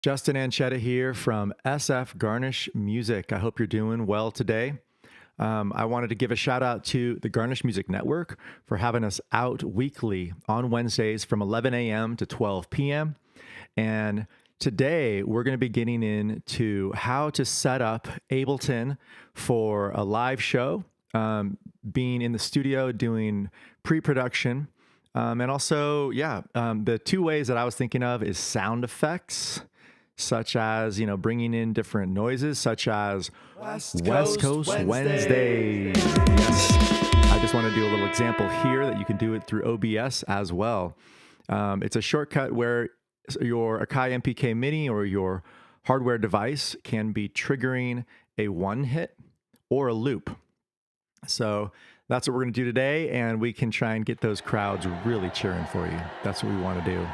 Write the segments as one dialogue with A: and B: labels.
A: Justin Anchetta here from SF Garnish Music. I hope you're doing well today. I wanted to give a shout out to the Garnish Music Network for having us out weekly on Wednesdays from 11 a.m. to 12 p.m. And today we're going to be getting into how to set up Ableton for a live show, being in the studio doing pre-production. And also, the two ways that I was thinking of is sound effects, such as, bringing in different noises, such as West Coast Wednesday. Yes. I just want to do a little example here that you can do it through OBS as well. It's a shortcut where your Akai MPK Mini or your hardware device can be triggering a one hit or a loop. So that's what we're going to do today, and we can try and get those crowds really cheering for you. That's what we want to do.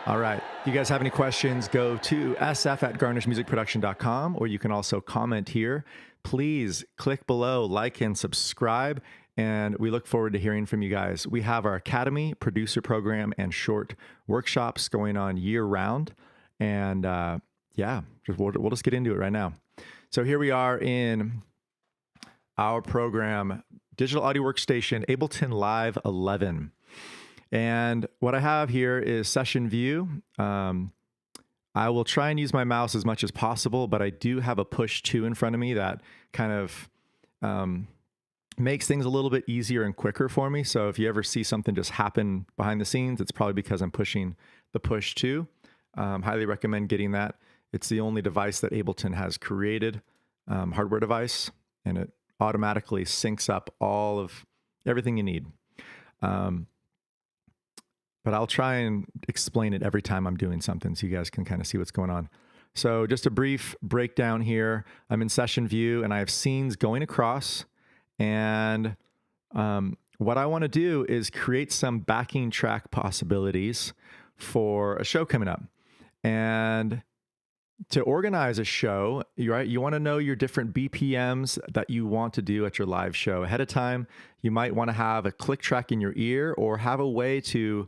A: All right. If you guys have any questions, go to sf@garnishmusicproduction.com, or you can also comment here. Please click below, like, and subscribe, and we look forward to hearing from you guys. We have our Academy, producer program, and short workshops going on year-round, and we'll just get into it right now. So here we are in our program, Digital Audio Workstation, Ableton Live 11. And what I have here is session view. I will try and use my mouse as much as possible, but I do have a push 2 in front of me that kind of makes things a little bit easier and quicker for me. So if you ever see something just happen behind the scenes, it's probably because I'm pushing the push 2. Highly recommend getting that. It's the only device that Ableton has created, hardware device, and it automatically syncs up all of everything you need. But I'll try and explain it every time I'm doing something so you guys can kind of see what's going on. So just a brief breakdown here. I'm in session view and I have scenes going across. And what I want to do is create some backing track possibilities for a show coming up. And to organize a show, you want to know your different BPMs that you want to do at your live show ahead of time. You might want to have a click track in your ear or have a way to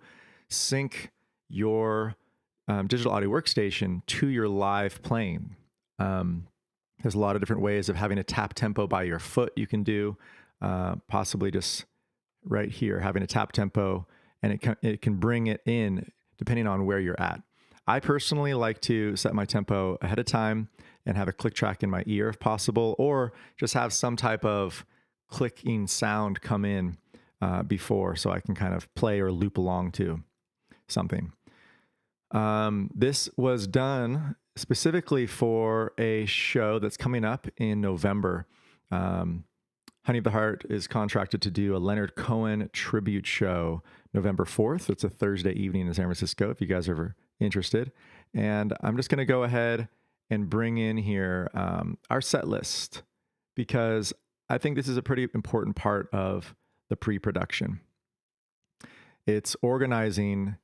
A: sync your digital audio workstation to your live playing. There's a lot of different ways of having a tap tempo by your foot you can do, possibly just right here, having a tap tempo, and it can bring it in depending on where you're at. I personally like to set my tempo ahead of time and have a click track in my ear if possible, or just have some type of clicking sound come in before so I can kind of play or loop along to something. This was done specifically for a show that's coming up in November. Honey of the Heart is contracted to do a Leonard Cohen tribute show November 4th. It's a Thursday evening in San Francisco, if you guys are ever interested. And I'm just going to go ahead and bring in here our set list, because I think this is a pretty important part of the pre-production. It's organizing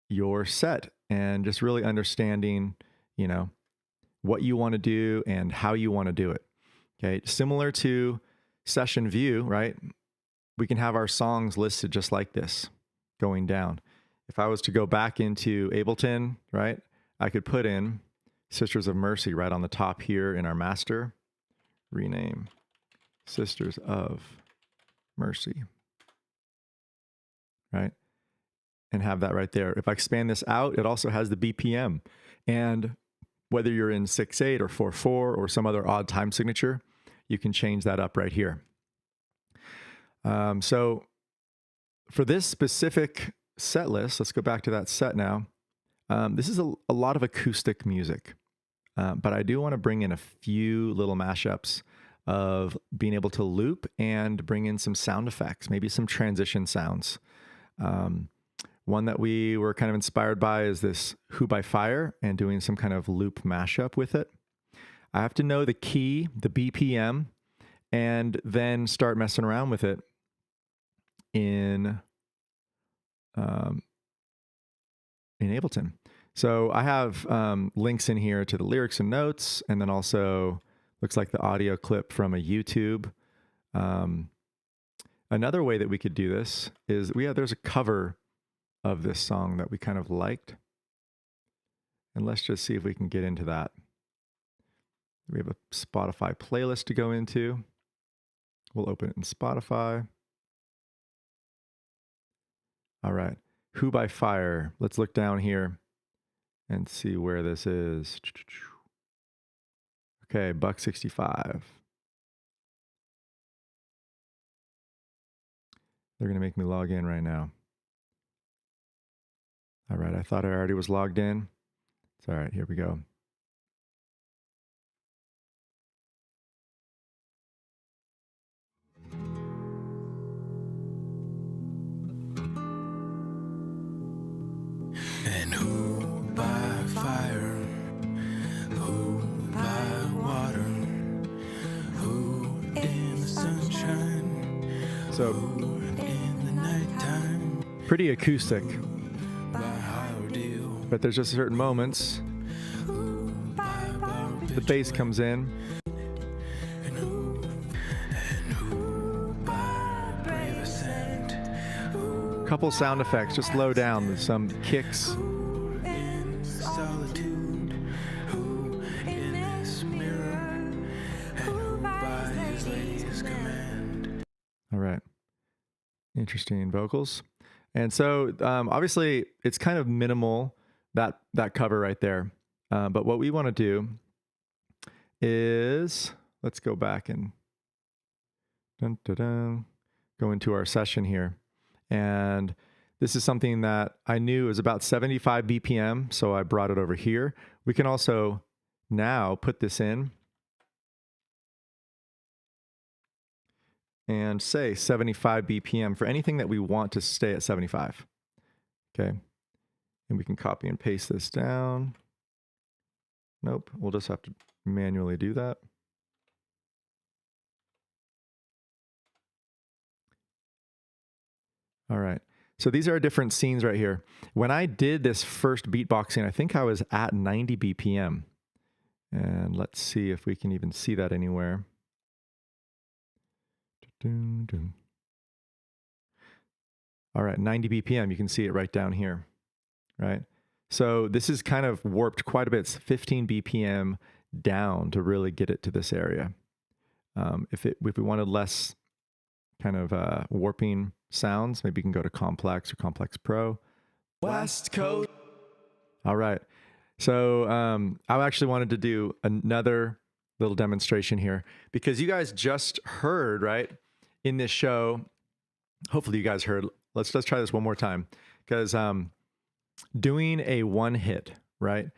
A: your set and just really understanding, what you want to do and how you want to do it. Okay. Similar to session view, right? We can have our songs listed just like this going down. If I was to go back into Ableton, right, I could put in Sisters of Mercy right on the top here in our master. Rename Sisters of Mercy, right? And have that right there. If I expand this out, it also has the BPM. And whether you're in 6/8 or 4/4 or some other odd time signature, you can change that up right here. So for this specific set list, let's go back to that set now. This is a lot of acoustic music, but I do want to bring in a few little mashups of being able to loop and bring in some sound effects, maybe some transition sounds. One that we were kind of inspired by is this Who by Fire, and doing some kind of loop mashup with it. I have to know the key, the BPM, and then start messing around with it in Ableton. So I have links in here to the lyrics and notes, and then also looks like the audio clip from a YouTube. Another way that we could do this is there's a cover of this song that we kind of liked. And let's just see if we can get into that. We have a Spotify playlist to go into. We'll open it in Spotify. All right. Who by Fire. Let's look down here and see where this is. Okay, $1.65. They're going to make me log in right now. All right, I thought I already was logged in. It's all right, here we go.
B: And who by fire, who by water, who in the sunshine,
A: So,
B: who in the nighttime,
A: pretty acoustic,
B: by higher deal,
A: but there's just certain moments.
B: who by
A: The bass comes in.
B: and who by brave ascent, who
A: Couple sound effects, just low down with some kicks.
B: in solitude, who in this mirror, and who by his lady's command.
A: All right. Interesting vocals. And so obviously it's kind of minimal, that cover right there. But what we want to do is, let's go back and go into our session here. And this is something that I knew is about 75 BPM, so I brought it over here. We can also now put this in and say 75 BPM for anything that we want to stay at 75. Okay. And we can copy and paste this down. Nope, we'll just have to manually do that. All right. So these are different scenes right here. When I did this first beatboxing, I think I was at 90 BPM. And let's see if we can even see that anywhere. All right, 90 BPM, you can see it right down here, right? So this is kind of warped quite a bit. It's 15 BPM down to really get it to this area. If we wanted less kind of warping sounds, maybe you can go to Complex or Complex Pro.
B: West Coast.
A: All right. So I actually wanted to do another little demonstration here because you guys just heard, right, in this show, hopefully you guys heard, let's try this one more time because doing a one hit, right?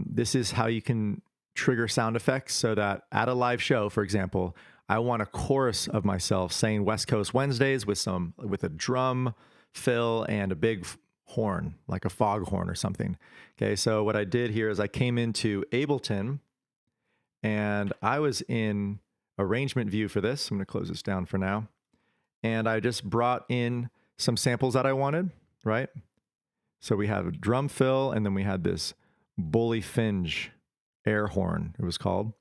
A: This is how you can trigger sound effects so that at a live show, for example, I want a chorus of myself saying West Coast Wednesdays with a drum fill and a big horn, like a foghorn or something. Okay, so what I did here is I came into Ableton and I was in arrangement view for this. I'm going to close this down for now. And I just brought in some samples that I wanted, right? So we had a drum fill and then we had this bully finge air horn, it was called.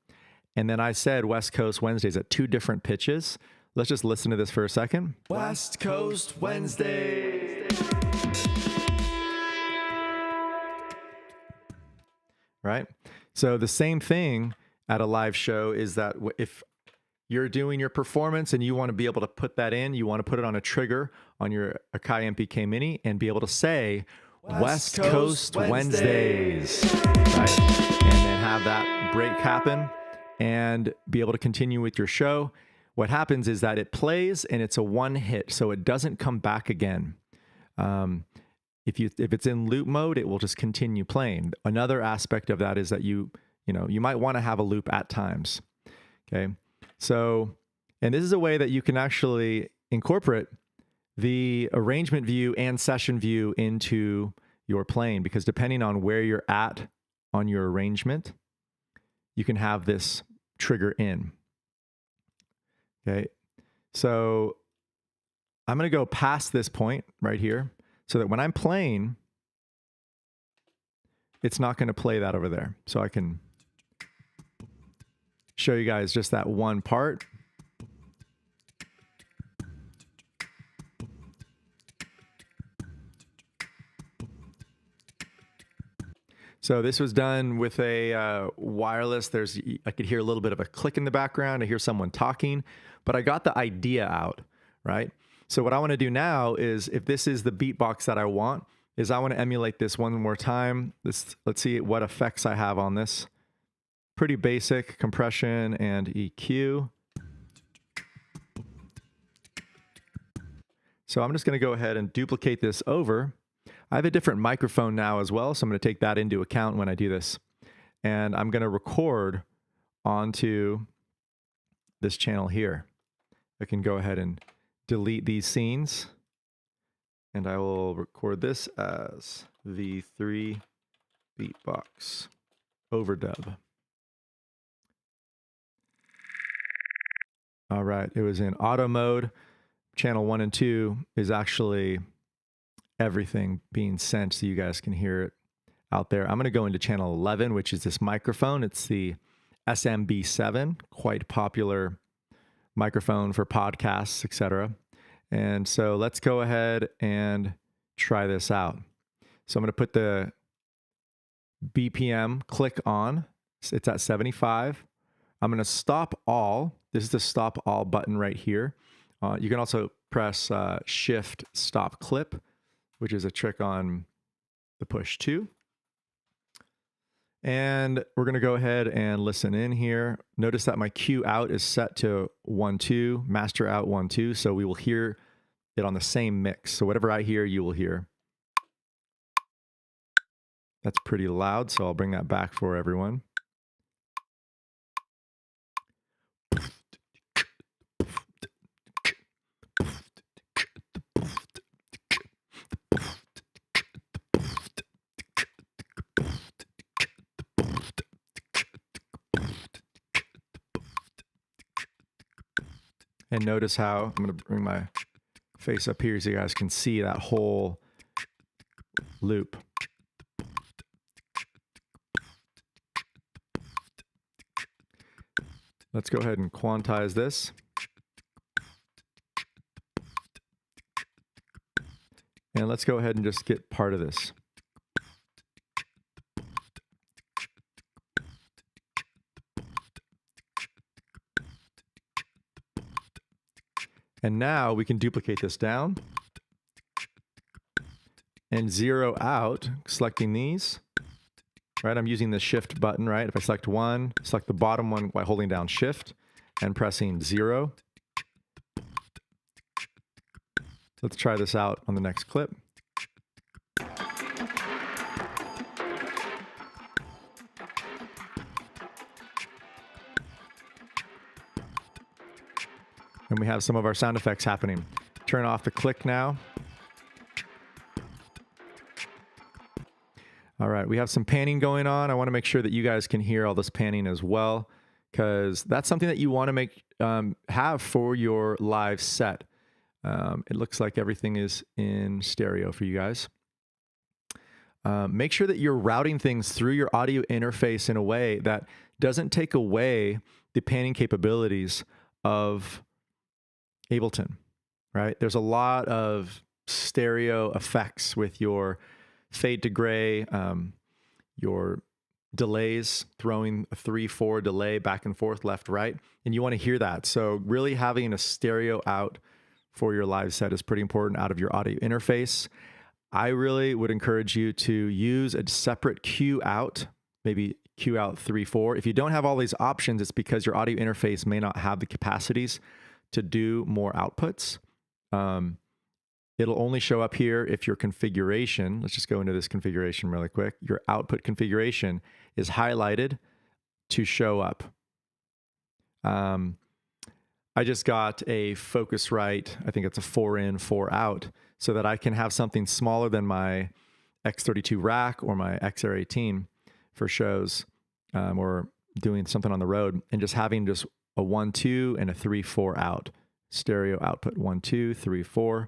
A: And then I said West Coast Wednesdays at 2 different pitches. Let's just listen to this for a second.
B: West Coast Wednesday.
A: Right? So the same thing at a live show is that if you're doing your performance and you want to be able to put that in, you want to put it on a trigger on your Akai MPK Mini and be able to say West Coast Wednesdays, right? And then have that break happen and be able to continue with your show. What happens is that it plays and it's a one hit, so it doesn't come back again. If it's in loop mode, it will just continue playing. Another aspect of that is that you might want to have a loop at times. Okay, so and this is a way that you can actually incorporate the arrangement view and session view into your playing, because depending on where you're at on your arrangement, you can have this trigger in. Okay, so I'm going to go past this point right here so that when I'm playing, it's not going to play that over there. So I can show you guys just that one part. So this was done with a wireless. I could hear a little bit of a click in the background. I hear someone talking, but I got the idea out, right? So what I want to do now is, if this is the beatbox that I want, is I want to emulate this one more time. Let's see what effects I have on this. Pretty basic compression and EQ. So I'm just going to go ahead and duplicate this over. I have a different microphone now as well, so I'm going to take that into account when I do this. And I'm going to record onto this channel here. I can go ahead and delete these scenes, and I will record this as V3 beatbox overdub. All right, it was in auto mode. Channel 1 and 2 is actually everything being sent so you guys can hear it out there. I'm going to go into channel 11, which is this microphone. It's the SMB7, quite popular microphone for podcasts, etc. And so let's go ahead and try this out. So I'm going to put the BPM click on. It's at 75. I'm going to stop all. This is the stop all button right here. You can also press Shift Stop Clip, which is a trick on the push 2. And we're going to go ahead and listen in here. Notice that my Q out is set to 1-2, master out 1-2, so we will hear it on the same mix. So whatever I hear, you will hear. That's pretty loud, so I'll bring that back for everyone. And notice how I'm going to bring my face up here so you guys can see that whole loop. Let's go ahead and quantize this. And let's go ahead and just get part of this. And now we can duplicate this down and zero out, selecting these, right? I'm using the shift button, right? If I select one, select the bottom one by holding down shift and pressing 0. Let's try this out on the next clip. And we have some of our sound effects happening. Turn off the click now. All right, we have some panning going on. I want to make sure that you guys can hear all this panning as well, because that's something that you want to have for your live set. It looks like everything is in stereo for you guys. Make sure that you're routing things through your audio interface in a way that doesn't take away the panning capabilities of Ableton, right? There's a lot of stereo effects with your fade to gray, your delays, throwing a 3-4 delay back and forth, left, right, and you want to hear that. So really having a stereo out for your live set is pretty important out of your audio interface. I really would encourage you to use a separate Q out, maybe Q out 3-4. If you don't have all these options, it's because your audio interface may not have the capacities to do more outputs. It'll only show up here if your configuration, let's just go into this configuration really quick. Your output configuration is highlighted to show up. I just got a Focusrite, I think it's a 4 in, 4 out, so that I can have something smaller than my X32 rack or my XR18 for shows, or doing something on the road, and just having just a 1-2 and a 3-4 out. Stereo output 1-2, 3-4.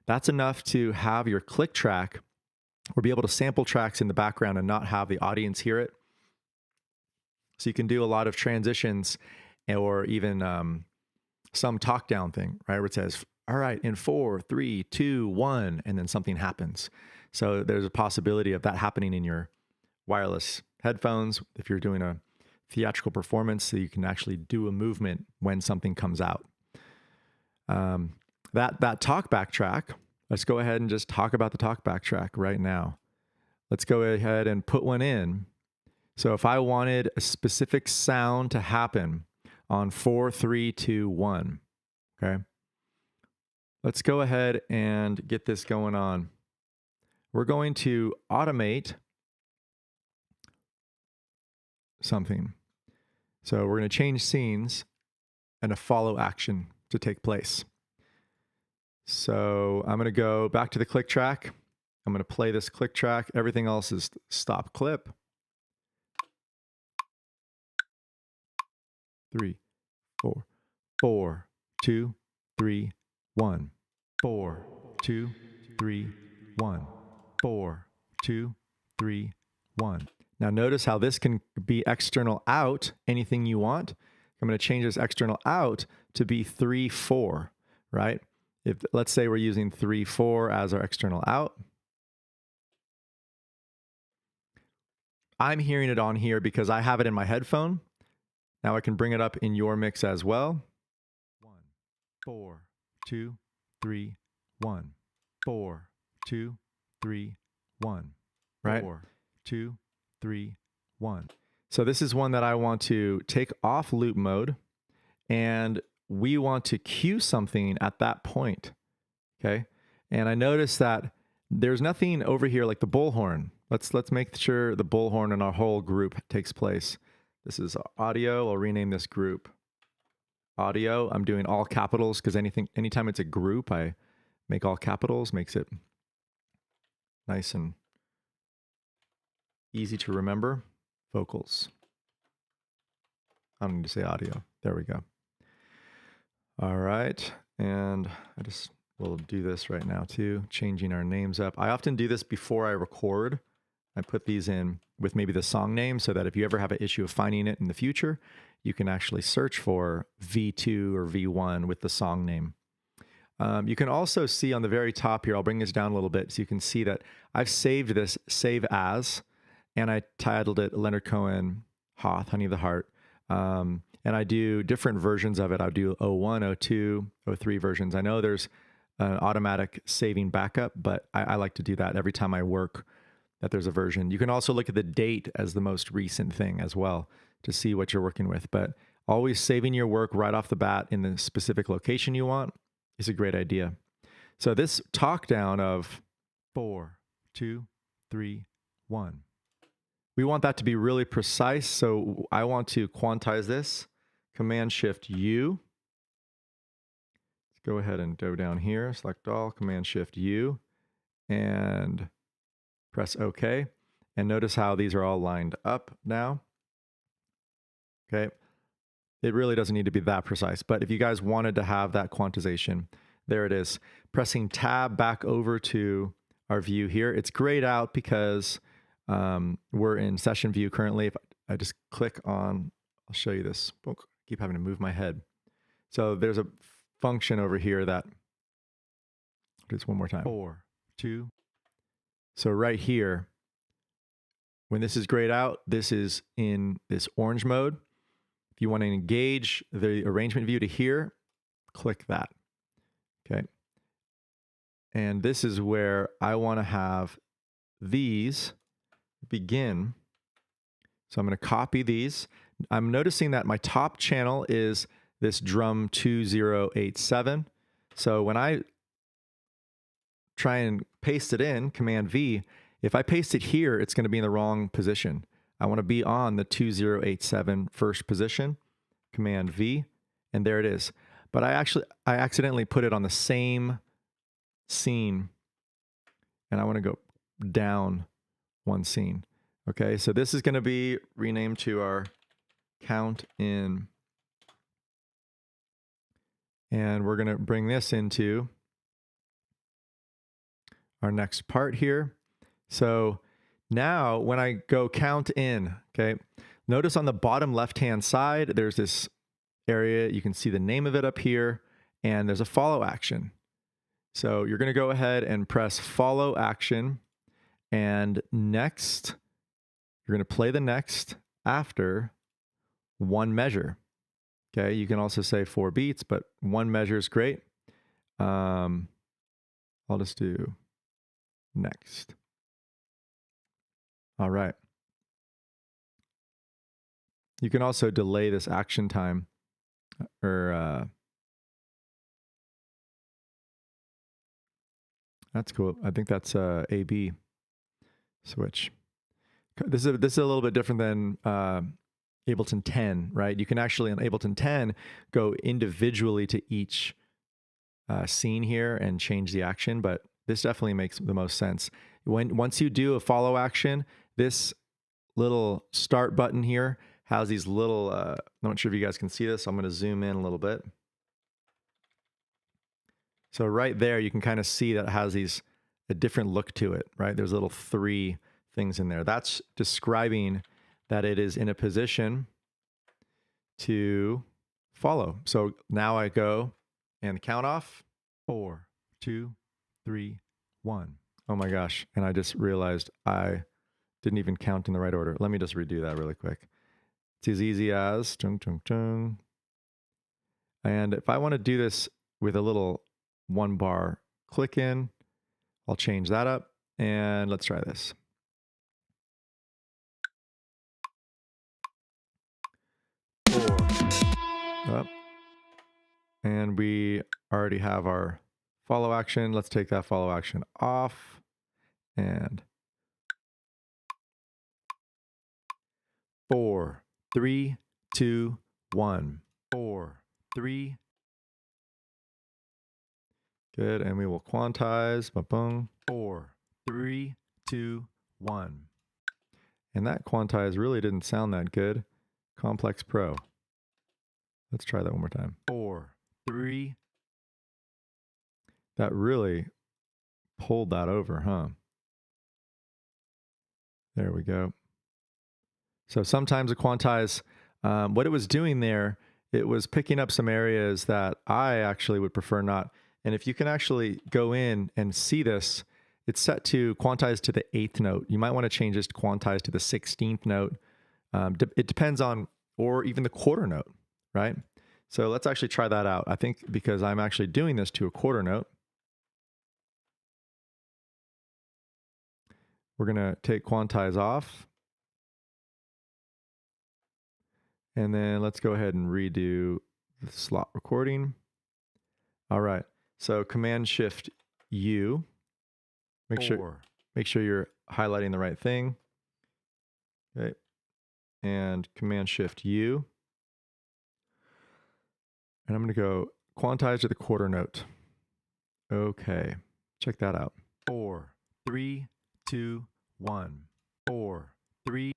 A: That's enough to have your click track or be able to sample tracks in the background and not have the audience hear it. So you can do a lot of transitions, or even some talk down thing, right? Where it says, all right, in 4, 3, 2, 1, and then something happens. So there's a possibility of that happening in your wireless headphones if you're doing a theatrical performance, so you can actually do a movement when something comes out. That talkback track, let's go ahead and just talk about the talkback track right now. Let's go ahead and put one in. So if I wanted a specific sound to happen on 4, 3, 2, 1, okay? Let's go ahead and get this going on. We're going to automate something. So we're going to change scenes and a follow action to take place. So I'm going to go back to the click track. I'm going to play this click track. Everything else is stop clip. 3, 4, 4, 2, 3, 1. 4, 2, 3, 1. 4, 2, 3, 1. Now notice how this can be external out, anything you want. I'm going to change this external out to be 3, 4, right? If let's say we're using 3, 4 as our external out. I'm hearing it on here because I have it in my headphone. Now I can bring it up in your mix as well. 1, 4, 2, 3, 1. 4, 2, 3, 1. Right? 4, 2, 3, 1. So this is one that I want to take off loop mode, and we want to cue something at that point. Okay? And I noticed that there's nothing over here like the bullhorn. Let's make sure the bullhorn in our whole group takes place. This is audio. I'll rename this group audio. I'm doing all capitals because anytime it's a group, I make all capitals, makes it nice and easy to remember. Vocals. I don't need to say audio. There we go. All right. And we'll do this right now too, changing our names up. I often do this before I record. I put these in with maybe the song name so that if you ever have an issue of finding it in the future, you can actually search for V2 or V1 with the song name. You can also see on the very top here, I'll bring this down a little bit so you can see that I've saved this save as, and I titled it Leonard Cohen Hoth, Honey of the Heart. And I do different versions of it. I'll do 01, 02, 03 versions. I know there's an automatic saving backup, but I like to do that every time I work, that there's a version. You can also look at the date as the most recent thing as well to see what you're working with. But always saving your work right off the bat in the specific location you want is a great idea. So this talk down of 4, 2, 3, 1. We want that to be really precise. So I want to quantize this. Command Shift U. Let's go ahead and go down here, select all, Command Shift U, and press OK. And notice how these are all lined up now. Okay. It really doesn't need to be that precise, but if you guys wanted to have that quantization, there it is. Pressing Tab back over to our view here. It's grayed out because we're in session view currently. If I just click on, I'll show you this. Oh, keep having to move my head. So there's a function over here that, do this one more time. 4, 2. So right here, when this is grayed out, this is in this orange mode. If you want to engage the arrangement view to here, click that. Okay. And this is where I want to have these begin. So I'm going to copy these. I'm noticing that my top channel is this drum 2087. So when I try and paste it in, Command V, if I paste it here, it's going to be in the wrong position. I want to be on the 2087 first position, Command V, and there it is. But I accidentally put it on the same scene, and I want to go down one scene. Okay, so this is going to be renamed to our count in, and we're going to bring this into our next part here. So now when I go count in, okay, notice on the bottom left-hand side, there's this area. You can see the name of it up here, and there's a follow action. So you're going to go ahead and press follow action, and next, you're going to play the next after one measure. Okay, you can also say 4 beats, but one measure is great. I'll just do next. All right. You can also delay this action time, or that's cool. I think that's A/B switch. This is a little bit different than Ableton 10, right? You can actually on Ableton 10 go individually to each scene here and change the action, but this definitely makes the most sense. Once you do a follow action, this little start button here has these little, I'm not sure if you guys can see this, so I'm going to zoom in a little bit. So right there, you can kind of see that it has a different look to it, right? There's little 3 things in there. That's describing that it is in a position to follow. So now I go and count off 4, 2, 3, 1. Oh my gosh. And I just realized I didn't even count in the right order. Let me just redo that really quick. It's as easy as chung, chung, chung. And if I want to do this with a little 1 bar click in, I'll change that up and let's try this. Up. And we already have our follow action. Let's take that follow action off and 4, 3, 2, 1. 4, 3. Good. And we will quantize. Ba-boom. 4, 3, 2, 1. And that quantize really didn't sound that good. Complex Pro. Let's try that one more time. 4, 3. That really pulled that over, huh? There we go. So sometimes a quantize, what it was doing there, it was picking up some areas that I actually would prefer not. And if you can actually go in and see this, it's set to quantize to the 8th note. You might want to change this to quantize to the 16th note. It depends on, or even the quarter note, right? So let's actually try that out. I think because I'm actually doing this to a quarter note, we're going to take quantize off. And then let's go ahead and redo the slot recording. All right. So Command Shift U. Make sure you're highlighting the right thing. Okay. And Command Shift U. And I'm going to go quantize to the quarter note. Okay. Check that out. 4, 3, 2, 1. 4, 3.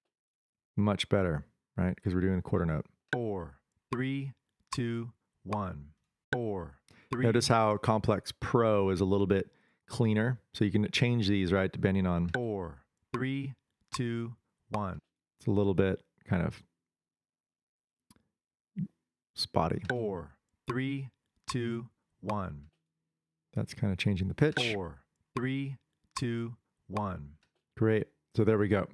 A: Much better, right? Because we're doing the quarter note. 4, 3, 2, 1. 4, 3. Notice how Complex Pro is a little bit cleaner. So you can change these, right, depending on 4, 3, 2, 1. It's a little bit kind of spotty. 4, 3, 2, 1. That's kind of changing the pitch. 4, 3, 2, 1. Great. So there we go.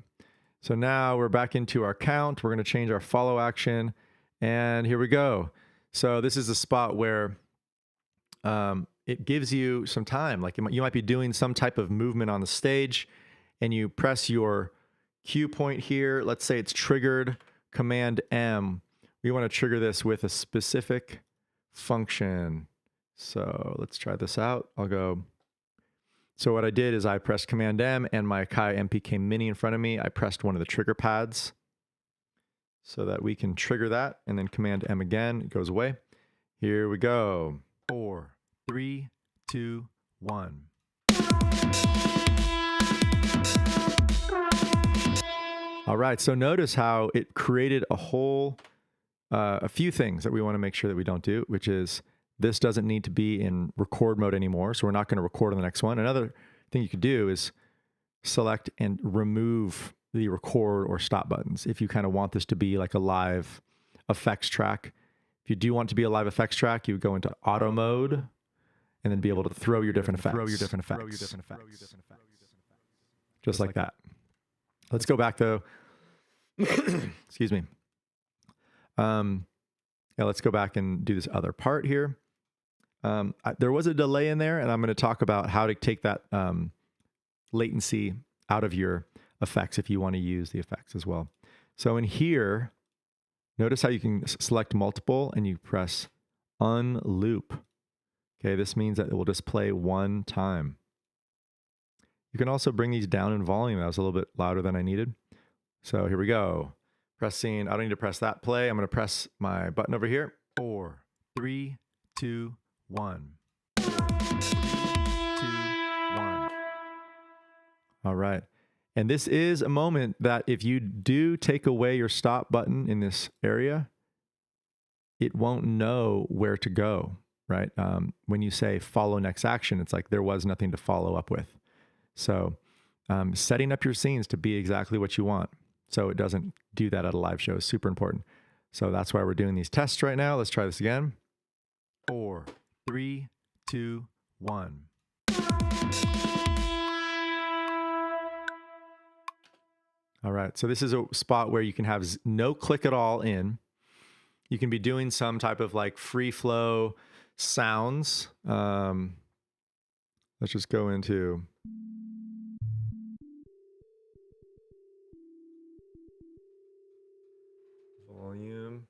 A: So now we're back into our count. We're going to change our follow action. And here we go. So this is a spot where it gives you some time. Like you might be doing some type of movement on the stage and you press your cue point here. Let's say it's triggered, Command M. We want to trigger this with a specific function. So let's try this out. I'll go. So what I did is I pressed Command M and my Kai MPK Mini in front of me. I pressed one of the trigger pads so that we can trigger that, and then Command M again, it goes away. Here we go. 4, 3, 2, 1. All right, so notice how it created a few things that we want to make sure that we don't do, which is this doesn't need to be in record mode anymore, so we're not going to record on the next one. Another thing you could do is select and remove the record or stop buttons if you kind of want this to be like a live effects track. If you do want it to be a live effects track, you would go into auto mode and then be able to throw your different effects. Just like that. Let's go back though. Excuse me. Yeah, let's go back and do this other part here. There was a delay in there, and I'm going to talk about how to take that latency out of your effects if you want to use the effects as well. So in here, notice how you can select multiple and you press unloop. Okay, this means that it will just play one time. You can also bring these down in volume. That was a little bit louder than I needed. So here we go. Pressing, I don't need to press that play. I'm going to press my button over here. 4, 3, 2, 1. 4, 3, 2, 1. All right. And this is a moment that if you do take away your stop button in this area, it won't know where to go, right? When you say follow next action, it's like there was nothing to follow up with. So setting up your scenes to be exactly what you want so it doesn't do that at a live show is super important. So that's why we're doing these tests right now. Let's try this again. 4, 3, 2, 1. All right, so this is a spot where you can have no click at all in. You can be doing some type of like free flow sounds. Let's just go into volume.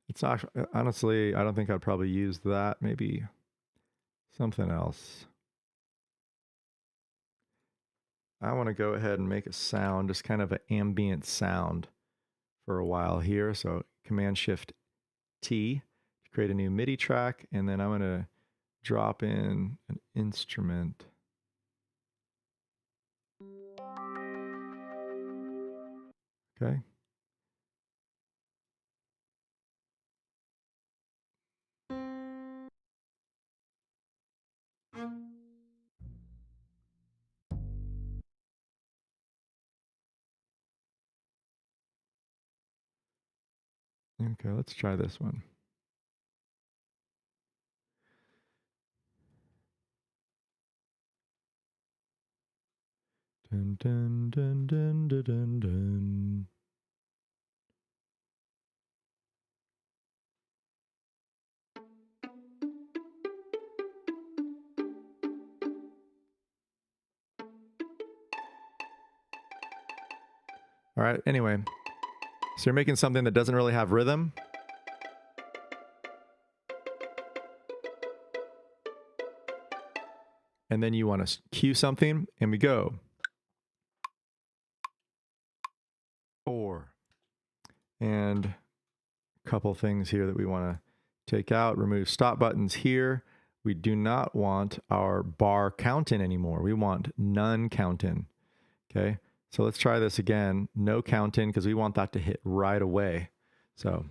A: It's actually, honestly, I don't think I'd probably use that. Maybe something else. I want to go ahead and make a sound, just kind of an ambient sound for a while here. So Command Shift T to create a new MIDI track. And then I'm going to drop in an instrument. Okay. Okay, let's try this one. Dun, dun, dun, dun, dun, dun, dun. All right, anyway, so you're making something that doesn't really have rhythm. And then you want to cue something, and we go. 4. And a couple things here that we want to take out. Remove stop buttons here. We do not want our bar count in anymore. We want none count in. Okay, so let's try this again. No count in, because we want that to hit right away. So,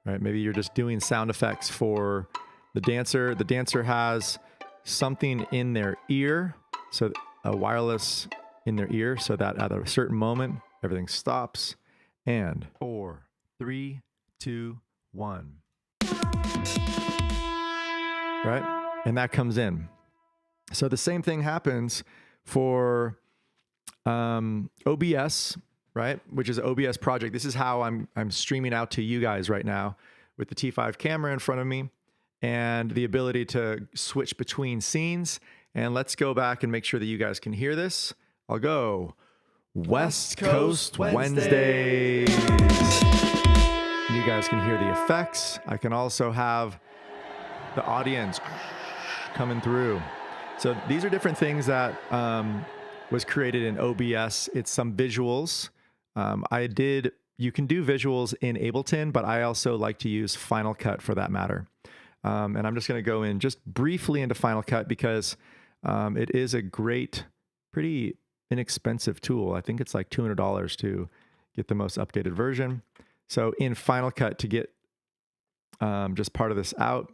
A: right, maybe you're just doing sound effects for the dancer. The dancer has something in their ear, so a wireless in their ear, so that at a certain moment, everything stops. And 4, 3, 2, 1. Right? And that comes in. So the same thing happens for OBS, right? Which is an OBS project. This is how I'm streaming out to you guys right now with the T5 camera in front of me and the ability to switch between scenes. And let's go back and make sure that you guys can hear this. I'll go West Coast Wednesdays. You guys can hear the effects. I can also have the audience coming through. So these are different things that was created in OBS. It's some visuals. You can do visuals in Ableton, but I also like to use Final Cut for that matter. And I'm just going to go in just briefly into Final Cut because it is a great, pretty inexpensive tool. I think it's like $200 to get the most updated version. So in Final Cut, to get just part of this out,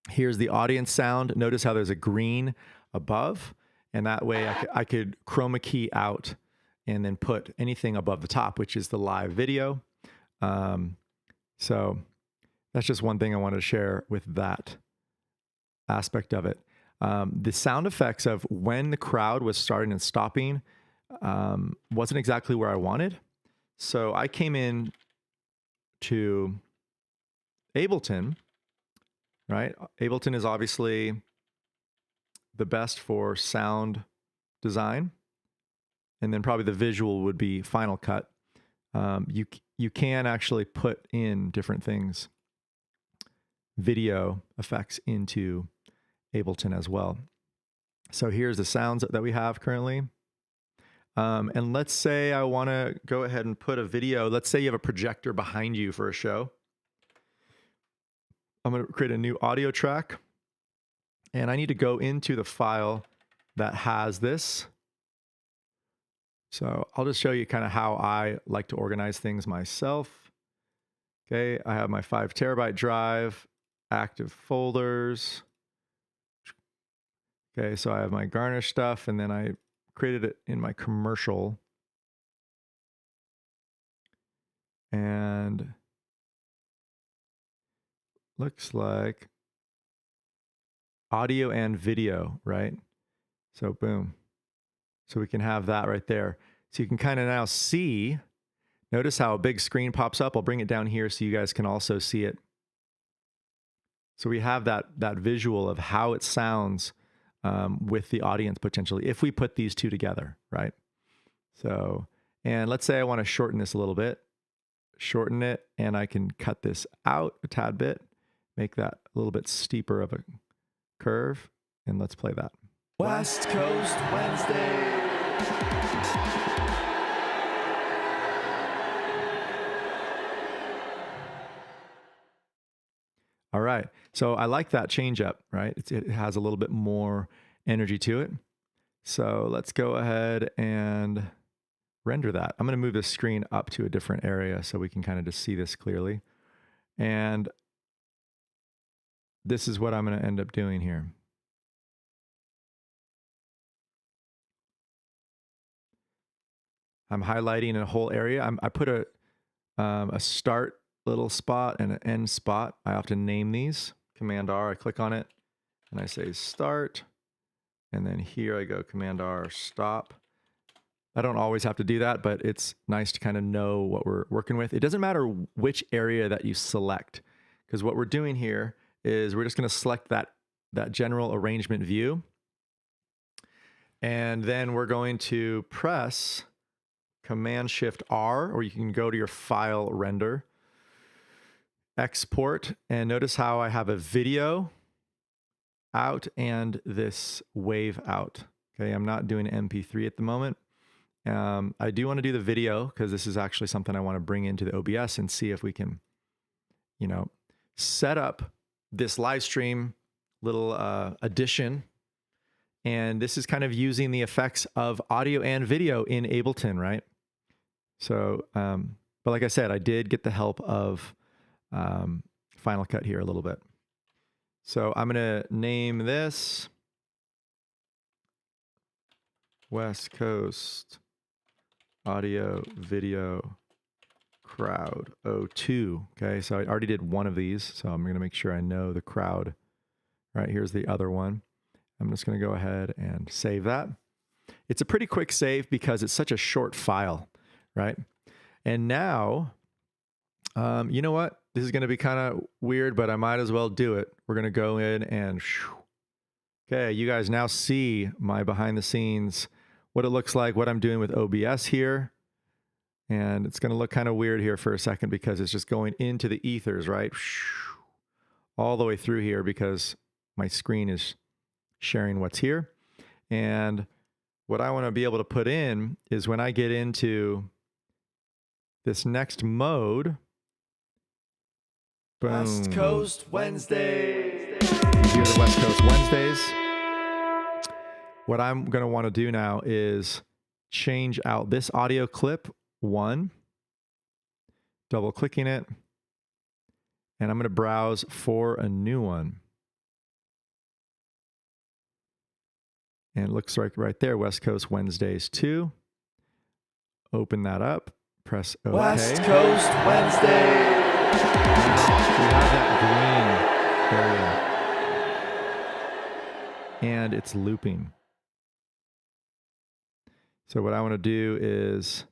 A: here's the audience sound. Notice how there's a green above, and that way I could chroma key out and then put anything above the top, which is the live video. So that's just one thing I wanted to share with that aspect of it. The sound effects of when the crowd was starting and stopping wasn't exactly where I wanted. So I came in to Ableton, right? Ableton is obviously the best for sound design. And then probably the visual would be Final Cut. You can actually put in different things, video effects into Ableton as well. So here's the sounds that we have currently. And let's say I want to go ahead and put a video. Let's say you have a projector behind you for a show. I'm going to create a new audio track. And I need to go into the file that has this. So I'll just show you kind of how I like to organize things myself. Okay, I have my 5 terabyte drive, active folders. Okay, so I have my garnish stuff, and then I created it in my commercial. And looks like audio and video, right? So boom. So we can have that right there. So you can kind of now see, notice how a big screen pops up. I'll bring it down here so you guys can also see it. So we have that visual of how it sounds with the audience potentially, if we put these two together, right? So, and let's say I want to shorten this a little bit, shorten it, and I can cut this out a tad bit, make that a little bit steeper of a curve, and let's play that.
B: West Coast Wednesday.
A: All right. So I like that change up, right? It has a little bit more energy to it. So let's go ahead and render that. I'm going to move this screen up to a different area so we can kind of just see this clearly. And this is what I'm going to end up doing here. I'm highlighting a whole area. I put a start little spot and an end spot. I often name these. Command R, I click on it and I say start. And then here I go Command R, stop. I don't always have to do that, but it's nice to kind of know what we're working with. It doesn't matter which area that you select, because what we're doing here is we're just going to select that general arrangement view. And then we're going to press Command Shift R, or you can go to your file render, export, and notice how I have a video out and this wave out. Okay, I'm not doing MP3 at the moment. I do want to do the video because this is actually something I want to bring into the OBS and see if we can, you know, set up this live stream little addition. And this is kind of using the effects of audio and video in Ableton, right? So, but like I said, I did get the help of Final Cut here a little bit. So I'm going to name this West Coast Audio Video Crowd 02. Okay, so I already did one of these, so I'm going to make sure I know the crowd. Right, here's the other one. I'm just going to go ahead and save that. It's a pretty quick save because it's such a short file, right? And now, you know what? This is going to be kind of weird, but I might as well do it. We're going to go in and, okay, you guys now see my behind the scenes, what it looks like, what I'm doing with OBS here. And it's going to look kind of weird here for a second because it's just going into the ethers, right? All the way through here because my screen is sharing what's here. And what I want to be able to put in is when I get into this next mode, boom.
B: West Coast Wednesday.
A: Here are the West Coast Wednesdays. What I'm going to want to do now is change out this audio clip 1, double clicking it, and I'm going to browse for a new one. And it looks like right there, West Coast Wednesdays 2. Open that up, press OK.
B: West Coast Wednesday.
A: Now we have that green area, and it's looping. So what I want to do is,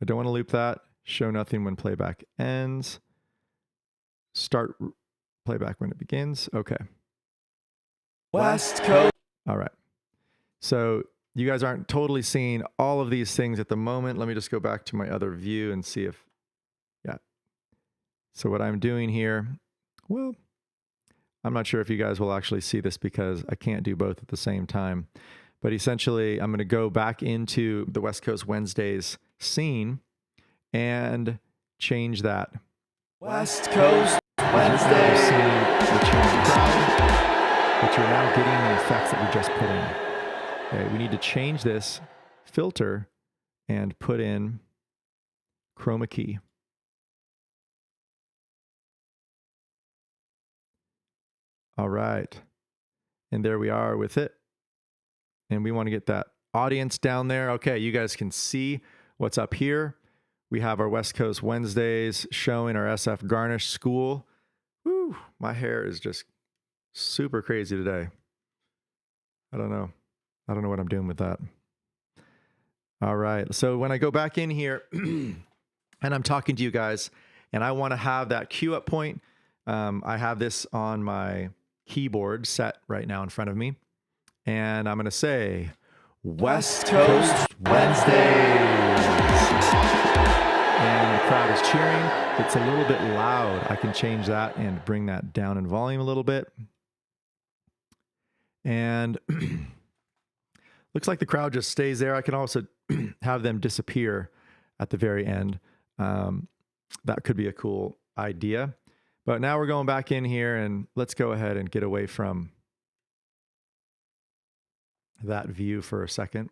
A: I don't want to loop that. Show nothing when playback ends. Start playback when it begins. Okay.
B: West Coast.
A: All right. So you guys aren't totally seeing all of these things at the moment. Let me just go back to my other view and see if, yeah. So what I'm doing here, well, I'm not sure if you guys will actually see this because I can't do both at the same time. But essentially, I'm going to go back into the West Coast Wednesdays scene and change that.
B: West Coast
A: Wednesday.
B: Wednesday.
A: Seeing the change crowd, but you're now getting the effects that we just put in. Okay, we need to change this filter and put in chroma key. All right. And there we are with it. And we want to get that audience down there. Okay, you guys can see what's up here. We have our West Coast Wednesdays showing our SF Garnish School. Woo, my hair is just super crazy today. I don't know what I'm doing with that. All right. So when I go back in here and I'm talking to you guys and I want to have that cue up point, I have this on my keyboard set right now in front of me. And I'm going to say West Coast Wednesdays. And the crowd is cheering. It's a little bit loud. I can change that and bring that down in volume a little bit. And looks like the crowd just stays there. I can also have them disappear at the very end. That could be a cool idea. But now we're going back in here and let's go ahead and get away from that view for a second.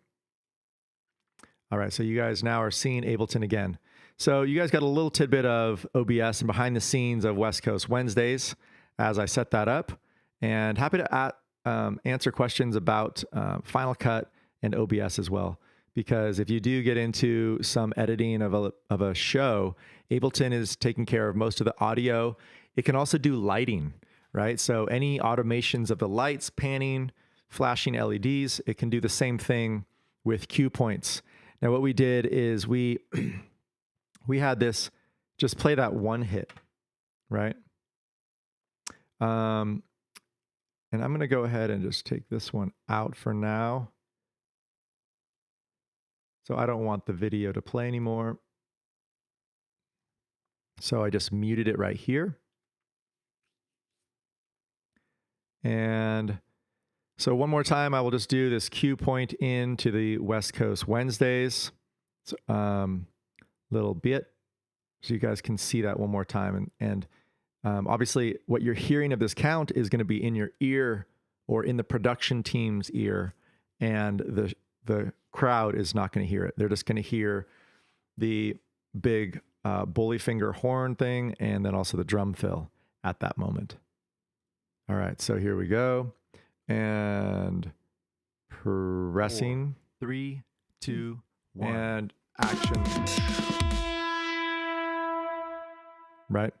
A: All right, so you guys now are seeing Ableton again. So you guys got a little tidbit of OBS and behind the scenes of West Coast Wednesdays as I set that up. And happy to answer questions about Final Cut and OBS as well. Because if you do get into some editing of a show, Ableton is taking care of most of the audio. It can also do lighting, right? So any automations of the lights, panning, flashing LEDs, it can do the same thing with cue points. Now what we did is we had this just play that one hit, right? And I'm going to go ahead and just take this one out for now. So I don't want the video to play anymore. So I just muted it right here. And so one more time, I will just do this cue point into the West Coast Wednesdays. So, little bit, so you guys can see that one more time. And obviously, what you're hearing of this count is going to be in your ear or in the production team's ear, and the crowd is not going to hear it. They're just going to hear the big bully finger horn thing, and then also the drum fill at that moment. All right, so here we go. And pressing 3, 2, 1, and action. Right.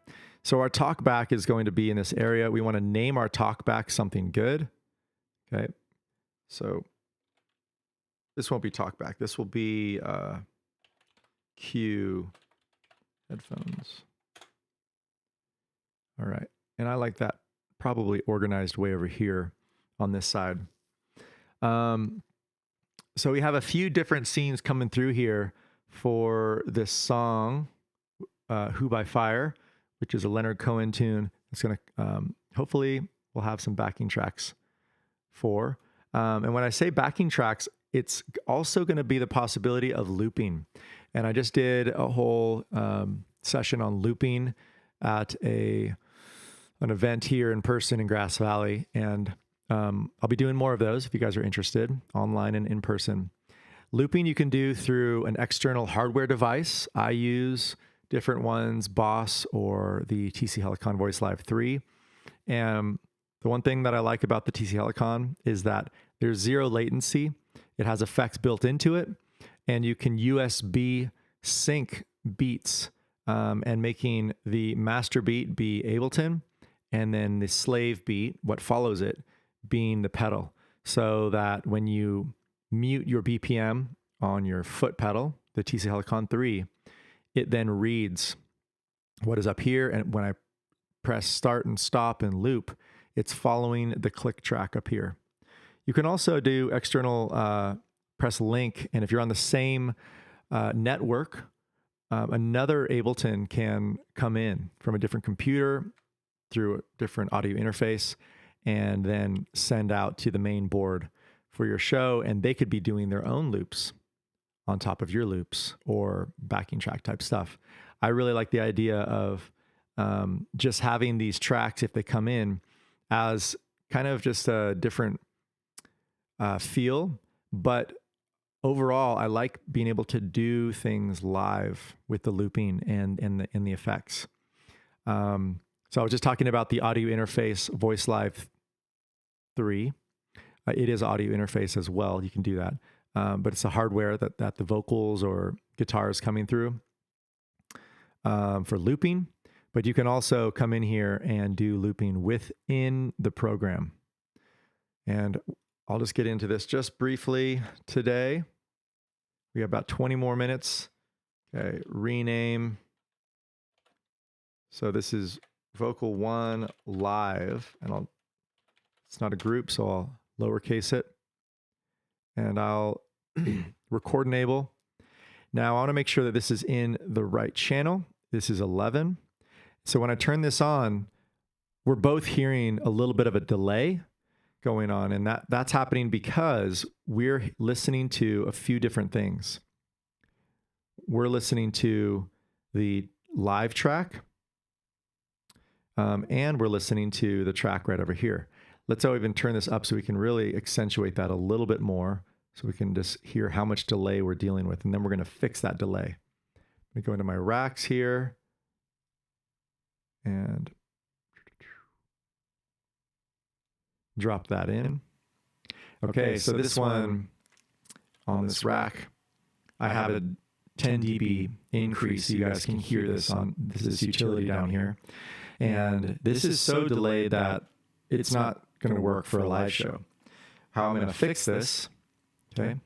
A: So our talkback is going to be in this area. We want to name our talkback something good. Okay. So this won't be talkback. This will be cue headphones. All right. And I like that probably organized way over here on this side. So we have a few different scenes coming through here for this song, Who by Fire, which is a Leonard Cohen tune. It's going to, hopefully we'll have some backing tracks for. And when I say backing tracks, it's also going to be the possibility of looping. And I just did a whole session on looping at an event here in person in Grass Valley. And I'll be doing more of those if you guys are interested, online and in person. Looping you can do through an external hardware device. I use different ones, Boss or the TC Helicon Voice Live 3. And the one thing that I like about the TC Helicon is that there's zero latency. It has effects built into it, and you can USB sync beats and making the master beat be Ableton, and then the slave beat, what follows it, being the pedal. So that when you mute your BPM on your foot pedal, the TC Helicon 3, it then reads what is up here. And when I press start and stop and loop, it's following the click track up here. You can also do external press link. And if you're on the same network, another Ableton can come in from a different computer through a different audio interface and then send out to the main board for your show. And they could be doing their own loops on top of your loops or backing track type stuff. I really like the idea of just having these tracks, if they come in, as kind of just a different feel. But overall, I like being able to do things live with the looping and the effects. So I was just talking about the audio interface Voice Live 3. It is audio interface as well. You can do that. But it's the hardware that the vocals or guitar is coming through for looping. But you can also come in here and do looping within the program. And I'll just get into this just briefly today. We have about 20 more minutes. Okay, rename. So this is Vocal 1 Live, and it's not a group, so I'll lowercase it. And I'll record enable. Now I want to make sure that this is in the right channel. This is 11. So when I turn this on, we're both hearing a little bit of a delay going on, and that's happening because we're listening to a few different things. We're listening to the live track, and we're listening to the track right over here. Let's even turn this up so we can really accentuate that a little bit more, so we can just hear how much delay we're dealing with, and then we're going to fix that delay. Let me go into my racks here, and drop that in. Okay, so this one on this rack, I have a 10 dB increase. So you guys can hear this on this utility down here. And this is so delayed that it's not going to work for a live show. How I'm going to fix this, okay?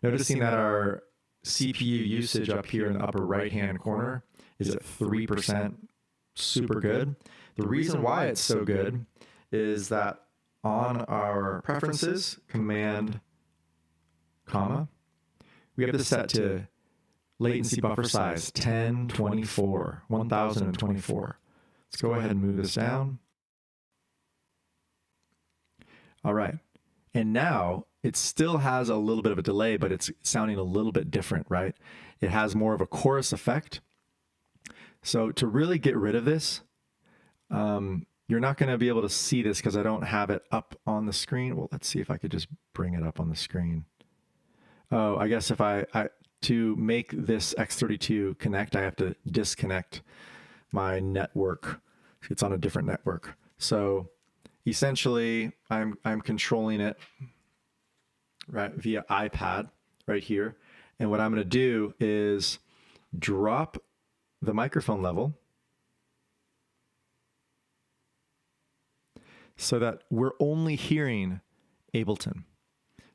A: Noticing that our CPU usage up here in the upper right-hand corner is at 3%, super good. The reason why it's so good is that on our preferences, command, comma, we have this set to latency buffer size 1024, 1024. Let's go ahead and move this down. All right. And now it still has a little bit of a delay, but it's sounding a little bit different, right? It has more of a chorus effect. So to really get rid of this, you're not going to be able to see this because I don't have it up on the screen. Well, let's see if I could just bring it up on the screen. Oh, I guess if to make this X32 connect, I have to disconnect my network. It's on a different network. So essentially, I'm controlling it right via iPad right here. And what I'm going to do is drop the microphone level so that we're only hearing Ableton.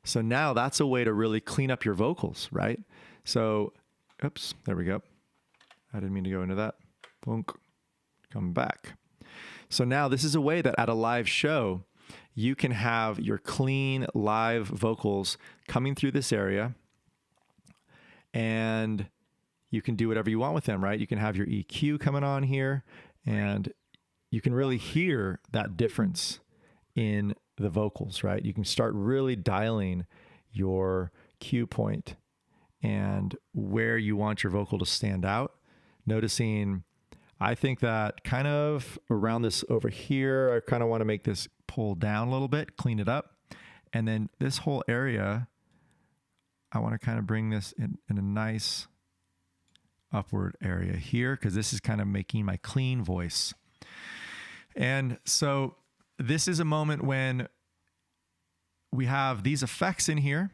A: So now that's a way to really clean up your vocals, right? So, oops, there we go. I didn't mean to go into that. Bonk. Come back. So now this is a way that at a live show, you can have your clean live vocals coming through this area, and you can do whatever you want with them, right? You can have your EQ coming on here, and you can really hear that difference in the vocals, right? You can start really dialing your cue point and where you want your vocal to stand out. Noticing, I think that kind of around this over here, I kind of want to make this pull down a little bit, clean it up. And then this whole area, I want to kind of bring this in a nice upward area here, because this is kind of making my clean voice. And so this is a moment when we have these effects in here.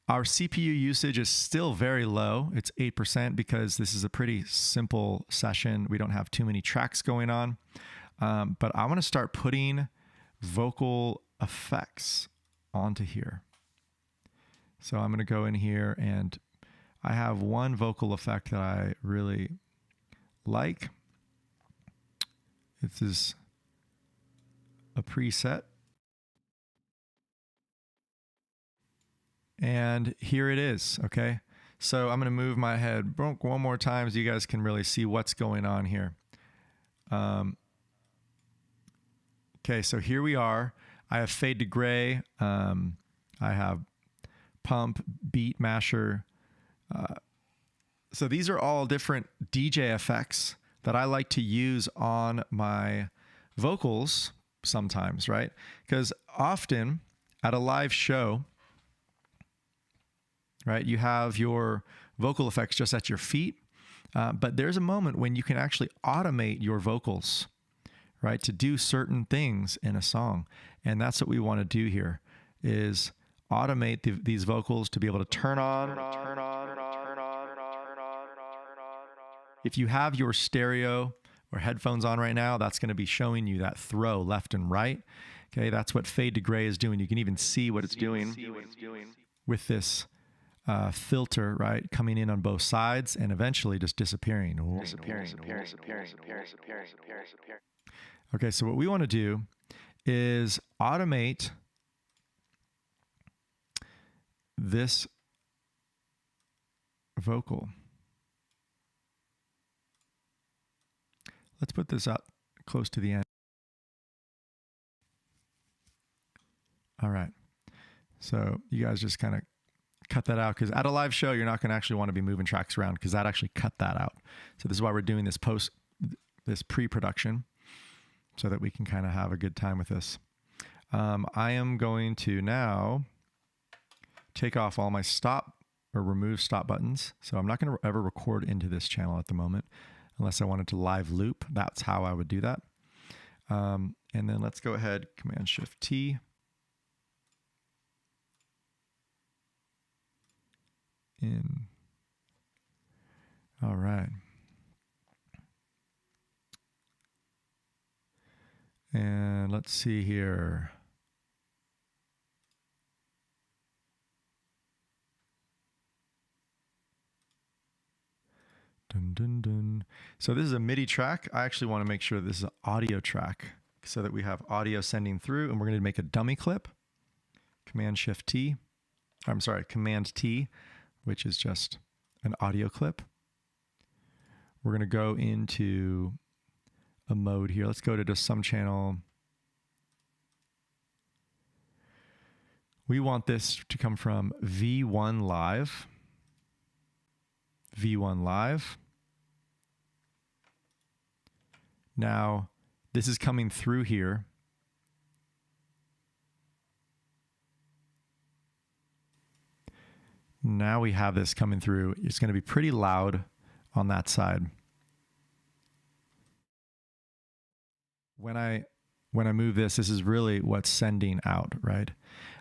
A: Our CPU usage is still very low. It's 8% because this is a pretty simple session. We don't have too many tracks going on. But I want to start putting vocal effects onto here. So I'm going to go in here, and I have one vocal effect that I really like. This is a preset. And here it is, okay? So I'm gonna move my head one more time so you guys can really see what's going on here. Okay, so here we are. I have fade to gray. I have pump, beat masher. So these are all different DJ effects that I like to use on my vocals sometimes, right? Because often at a live show, right, you have your vocal effects just at your feet, but there's a moment when you can actually automate your vocals, right, to do certain things in a song. And that's what we want to do here, is automate these vocals to be able to turn on. If you have your stereo or headphones on right now, that's going to be showing you that throw left and right. Okay, that's what fade to gray is doing. You can even see what it's doing with this filter, right, coming in on both sides and eventually just disappearing. Okay, so what we want to do is automate this vocal. Let's put this up close to the end. All right. So you guys just kind of cut that out, because at a live show, you're not going to actually want to be moving tracks around, because that actually cut that out. So this is why we're doing this pre-production, so that we can kind of have a good time with this. I am going to now take off all my stop or remove stop buttons. So I'm not going to ever record into this channel at the moment, unless I wanted to live loop. That's how I would do that. And then let's go ahead, Command-Shift-T. In. All right. And let's see here. Dun, dun, dun. So this is a MIDI track. I actually want to make sure this is an audio track so that we have audio sending through, and we're going to make a dummy clip. Command-Shift-T. I'm sorry, Command-T, which is just an audio clip. We're going to go into a mode here. Let's go to just some channel. We want this to come from V1 Live. V1 Live. Now, this is coming through here. Now we have this coming through. It's going to be pretty loud on that side. When I move this, this is really what's sending out, right?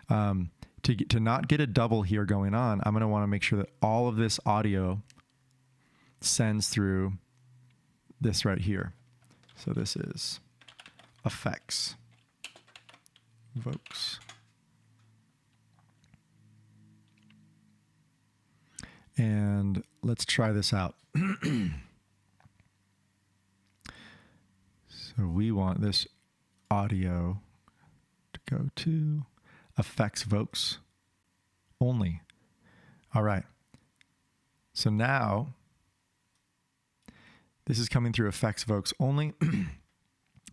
A: To not get a double here going on, I'm going to want to make sure that all of this audio sends through this right here. So this is effects, Vocals. And let's try this out. So we want this audio to go to effects Vocals only. All right. So now this is coming through effects Vocals only.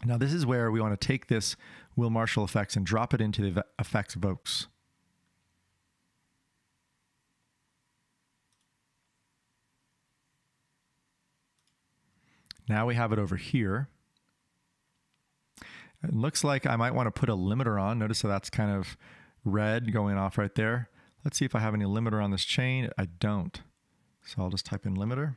A: Now this is where we want to take this Will Marshall effects and drop it into the effects Vocals. Now we have it over here. It looks like I might want to put a limiter on. Notice how that's kind of red going off right there. Let's see if I have any limiter on this chain. I don't. So I'll just type in limiter.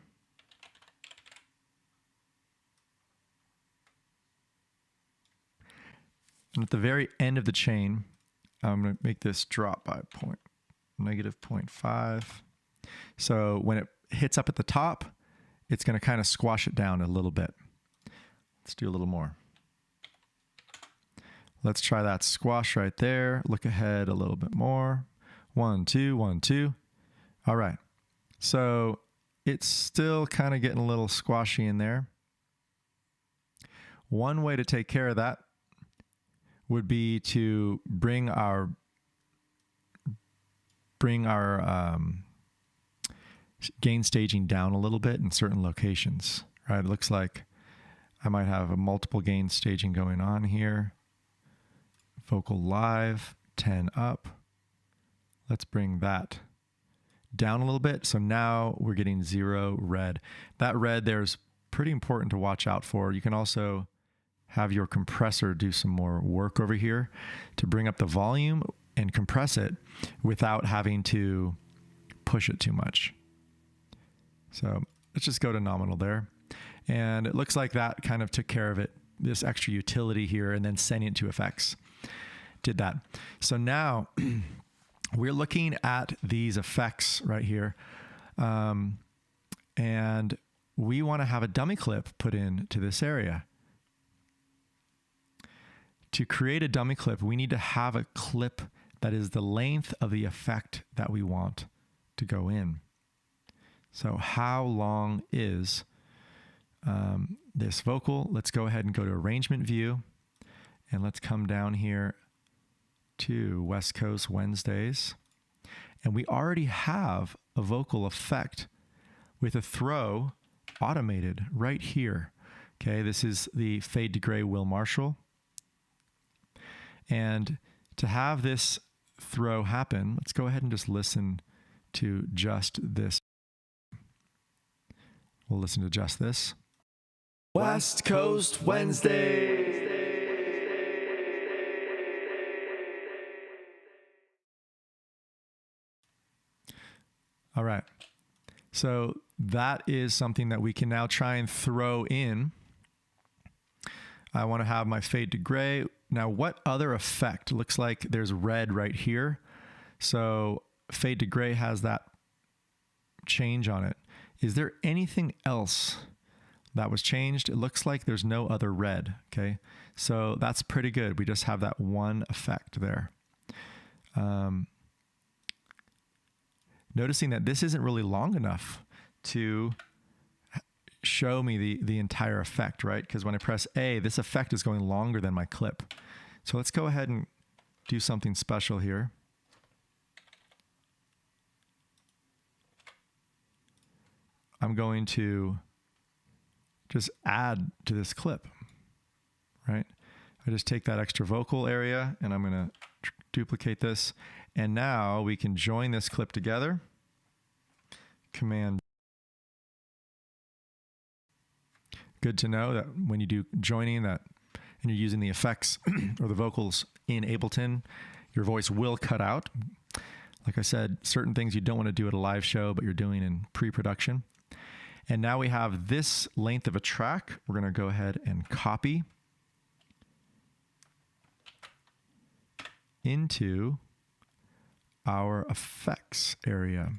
A: And at the very end of the chain, I'm going to make this drop by -0.5. So when it hits up at the top, it's going to kind of squash it down a little bit. Let's do a little more. Let's try that squash right there. Look ahead a little bit more. 1, 2, 1, 2. All right. So it's still kind of getting a little squashy in there. One way to take care of that would be to bring our gain staging down a little bit in certain locations, right? It looks like I might have a multiple gain staging going on here. Vocal live, 10 up. Let's bring that down a little bit. So now we're getting 0 red. That red there is pretty important to watch out for. You can also have your compressor do some more work over here to bring up the volume and compress it without having to push it too much. So let's just go to nominal there. And it looks like that kind of took care of it, this extra utility here, and then sending it to effects. Did that. So now we're looking at these effects right here. And we want to have a dummy clip put into this area. To create a dummy clip, we need to have a clip that is the length of the effect that we want to go in. So how long is this vocal? Let's go ahead and go to arrangement view, and let's come down here to West Coast Wednesdays. And we already have a vocal effect with a throw automated right here. Okay, this is the fade to gray Will Marshall. And to have this throw happen, let's go ahead and just listen to just this. We'll listen to just this.
B: West Coast Wednesday.
A: All right. So that is something that we can now try and throw in. I want to have my fade to gray. Now, what other effect? Looks like there's red right here. So fade to gray has that change on it. Is there anything else that was changed? It looks like there's no other red. Okay. So that's pretty good. We just have that one effect there. Noticing that this isn't really long enough to show me the entire effect, right? Because when I press A, this effect is going longer than my clip. So let's go ahead and do something special here. I'm going to just add to this clip, right? I just take that extra vocal area and I'm going to duplicate this. And now we can join this clip together. Command. Good to know that when you do joining that and you're using the effects or the vocals in Ableton, your voice will cut out. Like I said, certain things you don't want to do at a live show, but you're doing in pre-production. And now we have this length of a track. We're going to go ahead and copy into our effects area.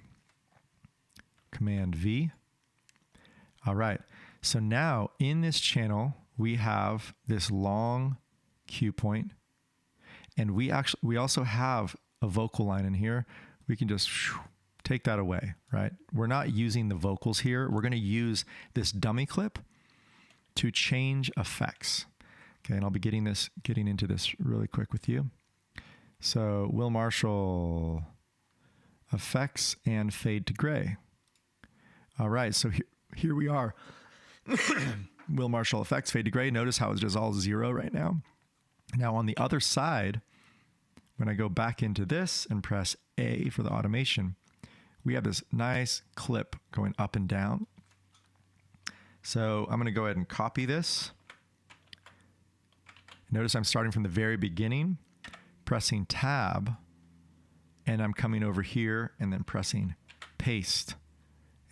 A: Command V. All right. So now in this channel, we have this long cue point, and we also have a vocal line in here. We can just take that away, right? We're not using the vocals here. We're going to use this dummy clip to change effects. Okay, and I'll be getting into this really quick with you. So Will Marshall effects and fade to gray. All right, so here we are. Will Marshall effects, fade to gray. Notice how it's just all 0 right now. Now on the other side, when I go back into this and press A for the automation, we have this nice clip going up and down. So I'm going to go ahead and copy this. Notice I'm starting from the very beginning, pressing tab, and I'm coming over here and then pressing paste.